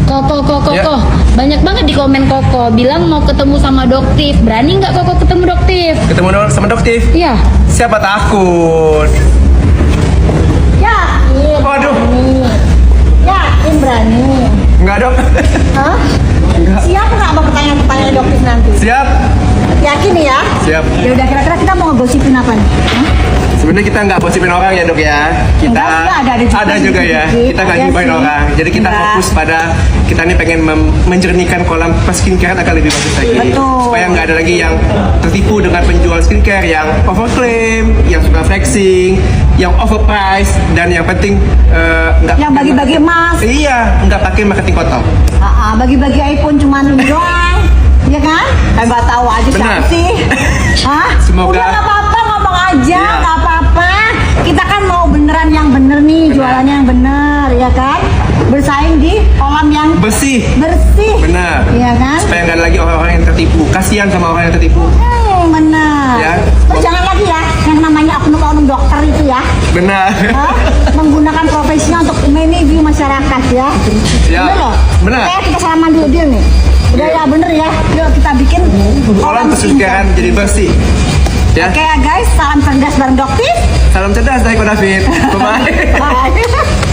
Koko, Ya. banyak banget di komen Koko bilang mau ketemu sama Doktif. Berani nggak Koko ketemu Doktif? Ketemu sama Doktif? Iya. Siapa takut? Yakin. Waduh. Yakin berani. Enggak dok. Hah? Enggak. Siap nggak sama pertanyaan-pertanyaan Doktif nanti? Siap. Yakin nih ya? Siap. Ya udah kira-kira kita mau ngegosipin apa nih? Hah? Sebenarnya kita nggak gosipin orang ya dok ya. Kita Enggak, ada juga ya. sedikit. Kita nggak Iya gibahin sih. orang. Jadi kita Enggak. fokus pada kita nih pengen menjernihkan kolam skincare akan lebih bagus lagi. Betul. Supaya nggak ada lagi yang tertipu dengan penjual skincare yang overclaim, yang suka flexing, yang overprice, dan yang penting nggak Yang bagi-bagi emas. Iya, nggak pakai marketing kotor. Bagi-bagi iPhone cuman doang. Iya kan? Nggak tahu aja Benar. siapa sih. Hah? Semoga- Udah nggak apa-apa ngomong aja, Iya. nggak apa-apa. Kita kan mau beneran yang bener nih, jualannya yang bener, ya kan? Bersaing di kolam yang Bersih. bersih. Benar. Iya kan? Supaya nggak ada lagi orang-orang yang tertipu. Kasihan sama orang yang tertipu. Benar. Ya. Terus jangan lagi ya, yang namanya oknum-oknum dokter itu ya. Benar. Hah? Menggunakan profesinya untuk meneview masyarakat ya. Ya, Bener loh. bener. Kayak kita salaman dulu dia nih. Udah ya bener ya. Yuk kita bikin Kolam kesukaan jadi bersih. Ya. Oke ya guys, salam cerdas bareng Doktif. Salam cerdas dari Ko David. Bye. Bye.